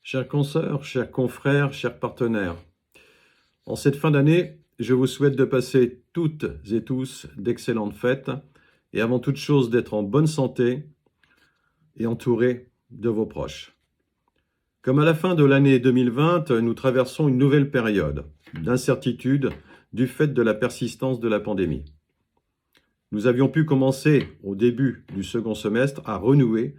Chers consoeurs, chers confrères, chers partenaires, en cette fin d'année, je vous souhaite de passer toutes et tous d'excellentes fêtes et avant toute chose d'être en bonne santé et entourés de vos proches. Comme à la fin de l'année 2020, nous traversons une nouvelle période d'incertitude du fait de la persistance de la pandémie. Nous avions pu commencer au début du second semestre à renouer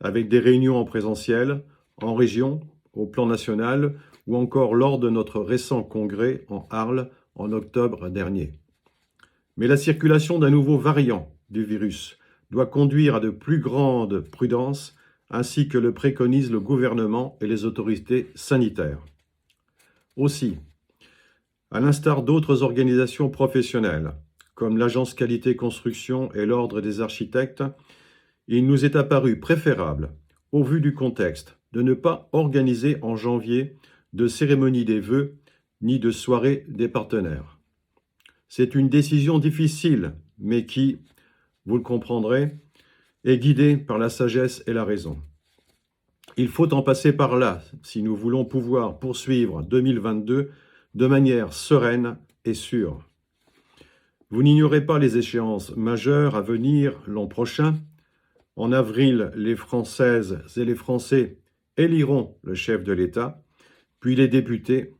avec des réunions en présentiel, en région, au plan national ou encore lors de notre récent congrès en Arles en octobre dernier. Mais la circulation d'un nouveau variant du virus doit conduire à de plus grandes prudences ainsi que le préconisent le gouvernement et les autorités sanitaires. Aussi, à l'instar d'autres organisations professionnelles, comme l'Agence Qualité Construction et l'Ordre des architectes, il nous est apparu préférable, au vu du contexte, de ne pas organiser en janvier de cérémonie des vœux ni de soirée des partenaires. C'est une décision difficile, mais qui, vous le comprendrez, est guidée par la sagesse et la raison. Il faut en passer par là si nous voulons pouvoir poursuivre 2022 de manière sereine et sûre. Vous n'ignorez pas les échéances majeures à venir l'an prochain. En avril, les Françaises et les Français éliront le chef de l'État, puis les députés,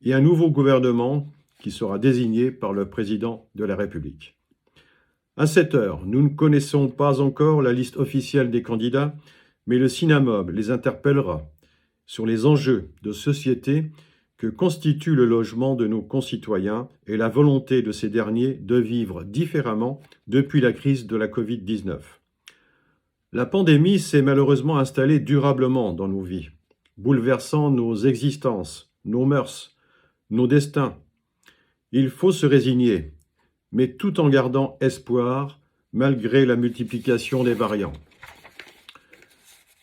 et un nouveau gouvernement qui sera désigné par le président de la République. À cette heure, nous ne connaissons pas encore la liste officielle des candidats, mais le CINAMOB les interpellera sur les enjeux de société que constitue le logement de nos concitoyens et la volonté de ces derniers de vivre différemment depuis la crise de la Covid-19. La pandémie s'est malheureusement installée durablement dans nos vies, bouleversant nos existences, nos mœurs, nos destins. Il faut se résigner, mais tout en gardant espoir, malgré la multiplication des variants.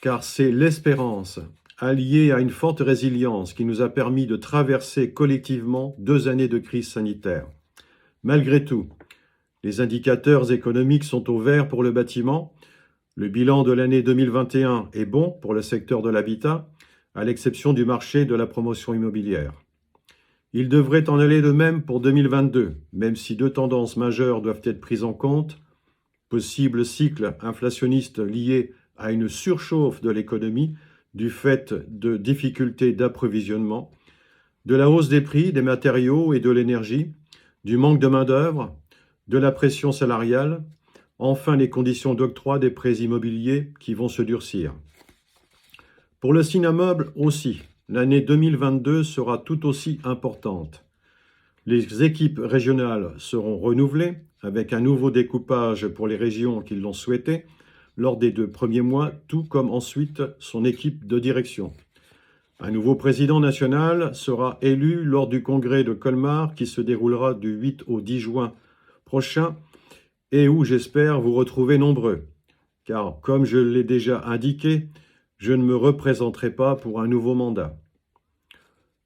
Car c'est l'espérance, alliée à une forte résilience, qui nous a permis de traverser collectivement 2 années de crise sanitaire. Malgré tout, les indicateurs économiques sont au vert pour le bâtiment. Le bilan de l'année 2021 est bon pour le secteur de l'habitat, à l'exception du marché de la promotion immobilière. Il devrait en aller de même pour 2022, même si 2 tendances majeures doivent être prises en compte. Possible cycle inflationniste lié à une surchauffe de l'économie du fait de difficultés d'approvisionnement, de la hausse des prix des matériaux et de l'énergie, du manque de main-d'œuvre, de la pression salariale, enfin les conditions d'octroi des prêts immobiliers qui vont se durcir. Pour le CINAMOB aussi, l'année 2022 sera tout aussi importante. Les équipes régionales seront renouvelées avec un nouveau découpage pour les régions qui l'ont souhaité lors des 2 premiers mois, tout comme ensuite son équipe de direction. Un nouveau président national sera élu lors du congrès de Colmar qui se déroulera du 8 au 10 juin prochain et où j'espère vous retrouver nombreux. Car comme je l'ai déjà indiqué, je ne me représenterai pas pour un nouveau mandat.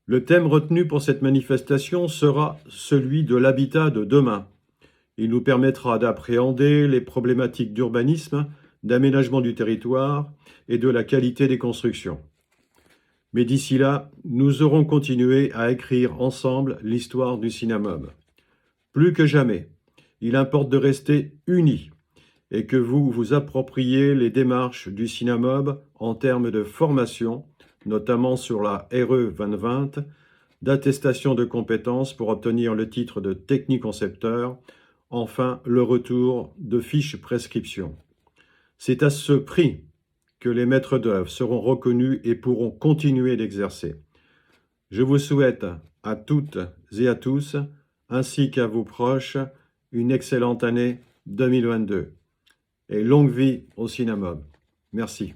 Le thème retenu pour cette manifestation sera celui de l'habitat de demain. Il nous permettra d'appréhender les problématiques d'urbanisme, d'aménagement du territoire et de la qualité des constructions. Mais d'ici là, nous aurons continué à écrire ensemble l'histoire du CINAMOB. Plus que jamais, il importe de rester unis et que vous vous appropriez les démarches du CINAMOB en termes de formation, notamment sur la RE 2020, d'attestation de compétences pour obtenir le titre de techniconcepteur, enfin le retour de fiches prescription. C'est à ce prix que les maîtres d'œuvre seront reconnus et pourront continuer d'exercer. Je vous souhaite à toutes et à tous, ainsi qu'à vos proches, une excellente année 2022. Et longue vie au CINAMOB. Merci.